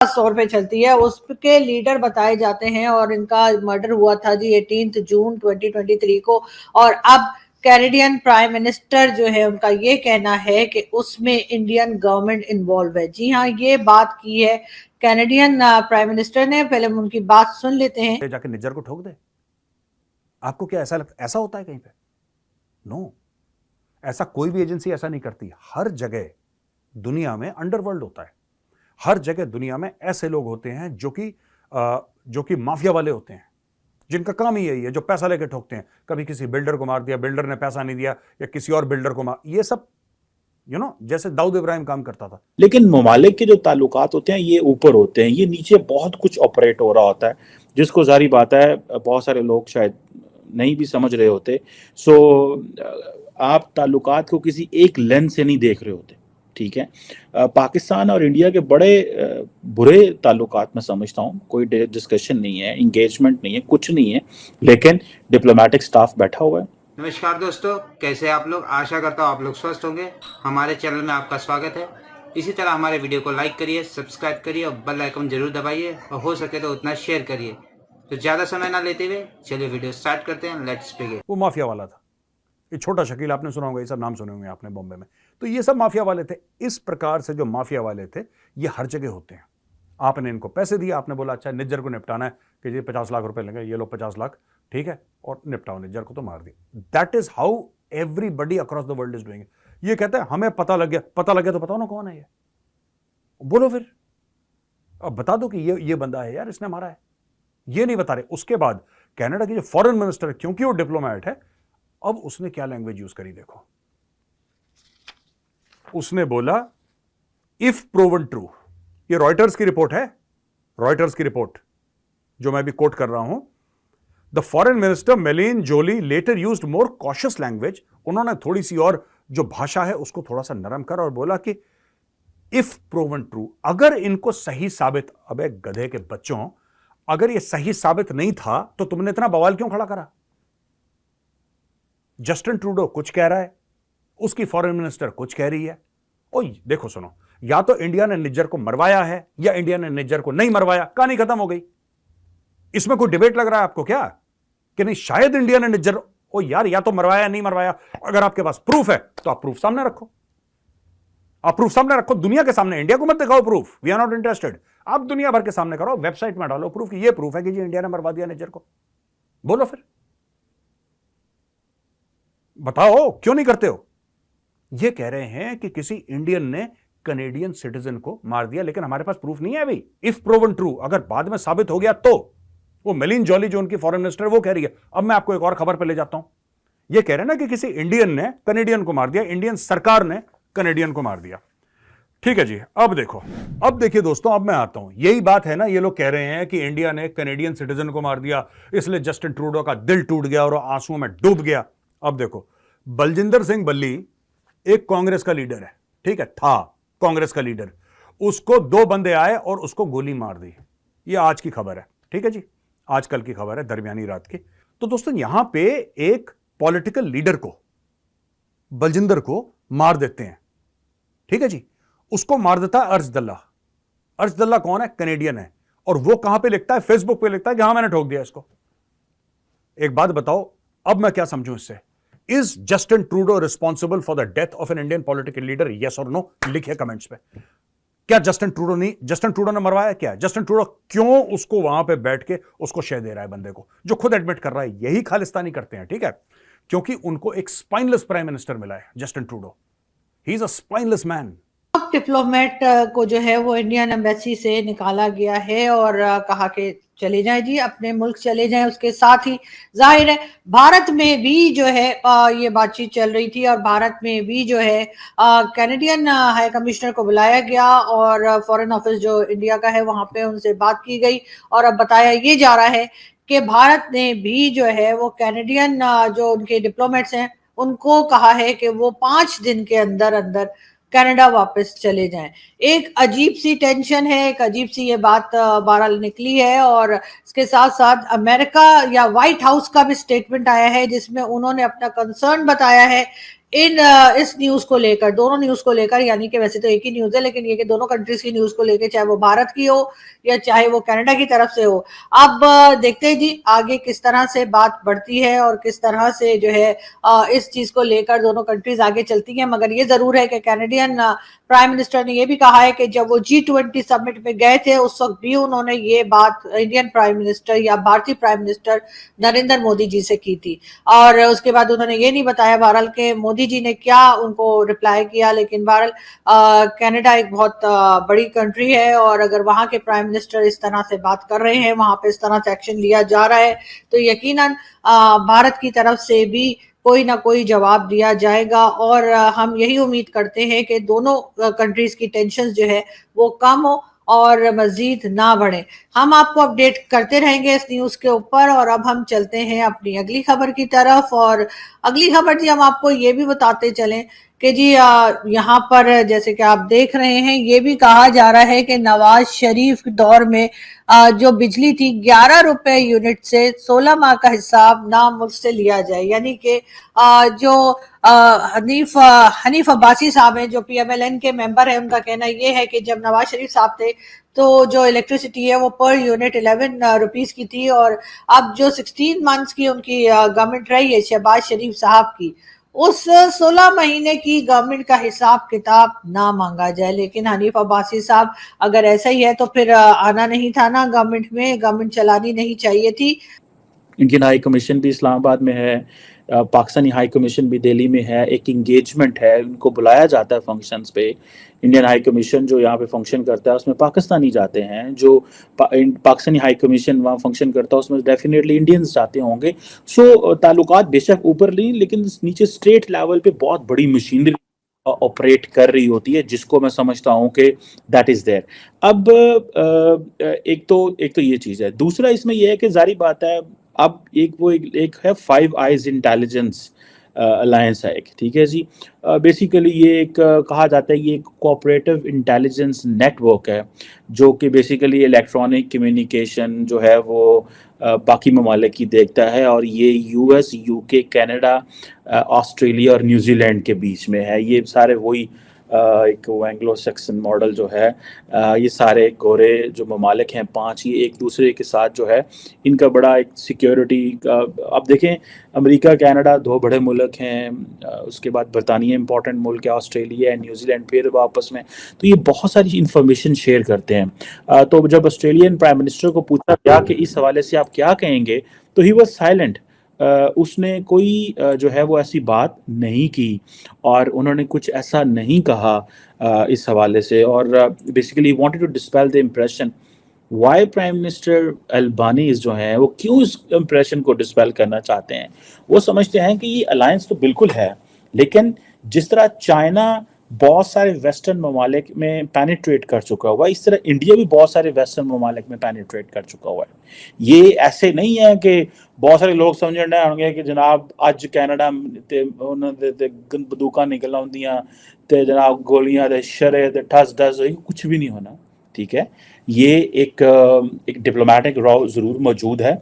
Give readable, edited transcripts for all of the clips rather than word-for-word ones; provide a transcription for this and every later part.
तौर पे चलती है, उसके लीडर बताए जाते हैं और इनका मर्डर हुआ था जी 18 जून 2023 को। और अब कैनेडियन प्राइम मिनिस्टर जो है उनका ये कहना है कि उसमें इंडियन गवर्नमेंट इन्वॉल्व है। जी हाँ, ये बात की है कैनेडियन प्राइम मिनिस्टर ने। पहले हम उनकी बात सुन लेते हैं। जाके निज्जर को ठोक दे। आपको क्या ऐसा होता है कहीं पे? नो, ऐसा कोई भी एजेंसी ऐसा नहीं करती। हर जगह दुनिया में अंडरवर्ल्ड होता है। हर जगह दुनिया में ऐसे लोग होते हैं जो कि माफिया वाले होते हैं, जिनका काम ही यही है, जो पैसा लेके ठोकते हैं। कभी किसी बिल्डर को मार दिया, बिल्डर ने पैसा नहीं दिया, या किसी और बिल्डर को मार, ये सब जैसे दाऊद इब्राहिम काम करता था। लेकिन ममालिक के जो ताल्लुकात होते हैं ये ऊपर होते हैं, ये नीचे बहुत कुछ ऑपरेट हो रहा होता है, जिसको जारी बात है बहुत सारे लोग शायद नहीं भी समझ रहे होते। सो आप ताल्लुकात को किसी एक लेंस से नहीं देख रहे होते, ठीक है। पाकिस्तान और इंडिया के बड़े बुरे ताल्लुकात मैं समझता हूँ, कोई डिस्कशन नहीं है, इंगेजमेंट नहीं है, कुछ नहीं है, लेकिन डिप्लोमेटिक स्टाफ बैठा हुआ है। नमस्कार दोस्तों, कैसे आप लोग? आशा करता हूँ आप लोग स्वस्थ होंगे। हमारे चैनल में आपका स्वागत है। इसी तरह हमारे वीडियो को लाइक करिए, सब्सक्राइब करिए और बेल आइकन जरूर दबाइए, और हो सके तो उतना शेयर करिए। तो ज़्यादा समय ना लेते हुए चलिए वीडियो स्टार्ट करते हैं। Let's begin. वो माफिया वाला था। ये छोटा शकील आपने सुना होगा, ये सब नाम सुने होंगे आपने बॉम्बे में। तो ये सब माफिया वाले थे। इस प्रकार से जो माफिया वाले थे ये हर जगह होते हैं। आपने इनको पैसे दिए, आपने बोला अच्छा निज्जर को निपटाना है कि जी 50 लाख रुपए लेंगे, ये लो 50 लाख, ठीक है, और निपटाओ, निज्जर को तो मार दिया। That is how everybody across the world is doing. ये कहते हैं हमें पता लग गया, पता लग गया तो बताओ ना कौन है ये, बोलो फिर, अब बता दो कि ये बंदा है यार, इसने मारा है। ये नहीं बता रहे। उसके बाद कनाडा की जो फॉरेन मिनिस्टर है, क्योंकि वो डिप्लोमेट है, अब उसने क्या लैंग्वेज यूज करी देखो। उसने बोला इफ प्रूवन ट्रू, ये रॉयटर्स की रिपोर्ट है, रॉयटर्स की रिपोर्ट जो मैं भी कोट कर रहा हूं। The foreign minister Melanie Joly later used more cautious language. उन्होंने थोड़ी सी और जो भाषा है उसको थोड़ा सा नरम कर और बोला कि इफ प्रूवन ट्रू, अगर इनको सही साबित, अबे गधे के बच्चों, अगर ये सही साबित नहीं था तो तुमने इतना बवाल क्यों खड़ा करा? जस्टिन ट्रूडो कुछ कह रहा है, उसकी फॉरेन मिनिस्टर कुछ कह रही है। ओ देखो सुनो, या तो इंडिया ने निज्जर को मरवाया है या इंडिया ने निज्जर को नहीं मरवाया, कहानी खत्म हो गई। इसमें कोई डिबेट लग रहा है आपको क्या कि नहीं शायद इंडिया ने निज्जर, ओ यार, या तो मरवाया नहीं मरवाया। अगर आपके पास प्रूफ है तो आप प्रूफ सामने रखो, आप प्रूफ सामने रखो दुनिया के सामने। इंडिया को मत दिखाओ proof, we are not interested. आप दुनिया भर के सामने करो, वेबसाइट में डालो प्रूफ कि ये प्रूफ है कि जी इंडिया ने मरवा दिया निज्जर को। बोलो फिर, बताओ क्यों नहीं करते हो? ये कह रहे हैं कि किसी इंडियन ने कनेडियन सिटीजन को मार दिया, लेकिन हमारे पास प्रूफ नहीं है अभी। इफ प्रूवन ट्रू, अगर बाद में साबित हो गया तो। वो मेलिन जॉली जो उनकी फॉरेन मिनिस्टर है वो कह रही है। अब मैं आपको एक और खबर पे ले जाता हूं। ये कह रहे हैं ना कि किसी इंडियन ने कनेडियन को मार दिया, इंडियन सरकार ने कनेडियन को मार दिया। ठीक है जी, अब देखो, अब देखिए दोस्तों, अब मैं आता हूं। यही बात है ना, ये लोग कह रहे हैं कि इंडिया ने कनेडियन सिटीजन को मार दिया, इसलिए जस्टिन ट्रूडो का दिल टूट गया और आंसुओं में डूब गया। अब देखो, बलजिंदर सिंह बल्ली एक कांग्रेस का लीडर है, ठीक है, था कांग्रेस का लीडर। उसको दो बंदे आए और उसको गोली मार दी। ये आज की खबर है, ठीक है जी, आजकल की खबर है, दरमियानी रात की। तो दोस्तों यहां पे एक पॉलिटिकल लीडर को, बलजिंदर को मार देते हैं, ठीक है जी। उसको मार देता है अर्शदुल्ला। अर्शदुल्ला कौन है? कनेडियन है। और वो कहां पे लिखता है? फेसबुक पे लिखता है कि हाँ मैंने ठोक दिया इसको। एक बात बताओ, अब मैं क्या समझूं इससे? Is Justin Trudeau responsible for the death of an Indian political leader? Yes और नो लिखिए कमेंट्स पे। क्या जस्टिन ट्रूडो ने मरवाया? क्या जस्टिन ट्रूडो क्यों उसको वहां पे बैठ के उसको शेयर दे रहा है बंदे को, जो खुद एडमिट कर रहा है? यही खालिस्तानी करते हैं, ठीक है, क्योंकि उनको एक स्पाइनलेस प्राइम मिनिस्टर मिला है, Justin Trudeau. He is a spineless man. Diplomat को जो है वो इंडियन एम्बेसी से निकाला गया है और कहा कि चले जाएं जी, अपने मुल्क चले जाएं। उसके साथ ही जाहिर है भारत में भी जो है ये बातचीत चल रही थी, और भारत में भी जो है कैनेडियन हाई कमिश्नर को बुलाया गया और फॉरेन ऑफिस जो इंडिया का है वहां पे उनसे बात की गई। और अब बताया ये जा रहा है कि भारत ने भी जो है वो कैनेडियन जो उनके डिप्लोमेट्स हैं उनको कहा है कि वो 5 दिन के अंदर अंदर कनाडा वापस चले जाएं। एक अजीब सी टेंशन है, एक अजीब सी ये बात बहरहाल निकली है। और इसके साथ साथ अमेरिका या व्हाइट हाउस का भी स्टेटमेंट आया है जिसमें उन्होंने अपना कंसर्न बताया है इस न्यूज को लेकर, दोनों न्यूज को लेकर, यानी कि वैसे तो एक ही न्यूज है लेकिन ये कि दोनों कंट्रीज की न्यूज को लेकर, चाहे वो भारत की हो या चाहे वो कनाडा की तरफ से हो। अब देखते हैं जी आगे किस तरह से बात बढ़ती है और किस तरह से जो है इस चीज को लेकर दोनों कंट्रीज आगे चलती हैं। मगर ये जरूर है कि कैनेडियन प्राइम मिनिस्टर ने ये भी कहा है कि जब वो G20 समिट में गए थे उस वक्त भी उन्होंने ये बात इंडियन प्राइम मिनिस्टर या भारतीय प्राइम मिनिस्टर नरेंद्र मोदी जी से की थी। और उसके बाद उन्होंने ये नहीं बताया बहरहाल के मोदी जी ने क्या उनको रिप्लाई किया, लेकिन बहरहाल कनाडा एक बहुत बड़ी कंट्री है और अगर वहां के प्राइम मिनिस्टर इस तरह से बात कर रहे हैं, वहां पे इस तरह से एक्शन लिया जा रहा है, तो यकीनन भारत की तरफ से भी कोई ना कोई जवाब दिया जाएगा। और हम यही उम्मीद करते हैं कि दोनों कंट्रीज की टेंशन जो है वो कम हो और मजीद ना बढ़े। हम आपको अपडेट करते रहेंगे इस न्यूज के ऊपर। और अब हम चलते हैं अपनी अगली खबर की तरफ। और अगली खबर जी हम आपको ये भी बताते चलें कि जी यहाँ पर जैसे कि आप देख रहे हैं, ये भी कहा जा रहा है कि नवाज शरीफ के दौर में जो बिजली थी 11 रुपए यूनिट से 16 माह का हिसाब ना मुझसे लिया जाए। यानी कि जो हनीफ अब्बासी साहब हैं जो PMLN के मेंबर हैं, उनका कहना ये है कि जब नवाज शरीफ साहब थे तो जो इलेक्ट्रिसिटी है वो पर यूनिट 11 रुपीस की थी, और अब जो 16 मंथ्स की उनकी गवर्नमेंट रही है शहबाज शरीफ साहब की, उस 16 महीने की गवर्नमेंट का हिसाब किताब ना मांगा जाए। लेकिन हनीफ अब्बासी साहब अगर ऐसा ही है तो फिर आना नहीं था ना गवर्नमेंट में, गवर्नमेंट चलानी नहीं चाहिए थी। इंडियन हाई कमीशन भी इस्लामाबाद में है, पाकिस्तानी हाई कमीशन भी दिल्ली में है, एक इंगेजमेंट है, उनको बुलाया जाता है फंक्शंस पे। इंडियन हाई कमीशन जो यहाँ पे फंक्शन करता है उसमें पाकिस्तानी जाते हैं, जो पाकिस्तानी हाई कमीशन वहाँ फंक्शन करता है उसमें डेफिनेटली इंडियंस जाते होंगे। सो ताल्लुकात बेशक ऊपर नहीं, लेकिन नीचे स्टेट लेवल पे बहुत बड़ी मशीनरी ऑपरेट कर रही होती है, जिसको मैं समझता हूँ कि दैट इज देयर। अब एक तो ये चीज़ है। दूसरा इसमें यह है कि जारी बात है, अब एक है फाइव आइज इंटेलिजेंस अलायंस है एक, ठीक है जी। बेसिकली ये एक कहा जाता है ये एक कोऑपरेटिव इंटेलिजेंस नेटवर्क है, जो कि बेसिकली इलेक्ट्रॉनिक कम्युनिकेशन जो है वो बाकी ममालिक की देखता है, और ये US, UK, कनाडा, ऑस्ट्रेलिया और न्यूजीलैंड के बीच में है। ये सारे वही एक वो एंग्लो सेक्सन मॉडल जो है, ये सारे गोरे जो ममालिक हैं 5, ये एक दूसरे के साथ जो है इनका बड़ा एक सिक्योरिटी का, आप देखें अमेरिका कनाडा 2 बड़े मुल्क हैं, उसके बाद बरतानिया इंपॉर्टेंट मुल्क है, ऑस्ट्रेलिया है, न्यूजीलैंड फिर आपस में, तो ये बहुत सारी इंफॉर्मेशन शेयर करते हैं। तो जब ऑस्ट्रेलियन प्राइम मिनिस्टर को पूछा गया कि इस हवाले से आप क्या कहेंगे, तो ही वॉज साइलेंट। उसने कोई जो है वो ऐसी बात नहीं की और उन्होंने कुछ ऐसा नहीं कहा इस हवाले से। और basically wanted to dispel the impression why prime minister Albanese जो हैं वो क्यों इस इम्प्रेशन को डिस्पेल करना चाहते हैं। वो समझते हैं कि ये अलायंस तो बिल्कुल है, लेकिन जिस तरह चाइना बहुत सारे वेस्टर्न ममालिक में पेनिट्रेट कर चुका हुआ है, इस तरह इंडिया भी बहुत सारे वेस्टर्न ममालिक में पेनिट्रेट कर चुका हुआ है। ये ऐसे नहीं है कि बहुत सारे लोग समझ रहे होंगे कि जनाब अज कैनेडा ते बंदूकां निकल आउंदियां ते जनाब गोलियां ते शरे ते ठस ढस, कुछ भी नहीं होना, ठीक है। ये एक डिप्लोमेटिक रॉ ज़रूर मौजूद है।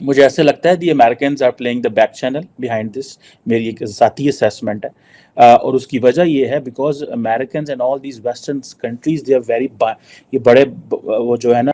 मुझे ऐसे लगता है the Americans are playing the back channel behind this, मेरी एक ज़ाती असेसमेंट है। और उसकी वजह ये है because Americans and all these western countries they are very, ये बड़े वो जो है ना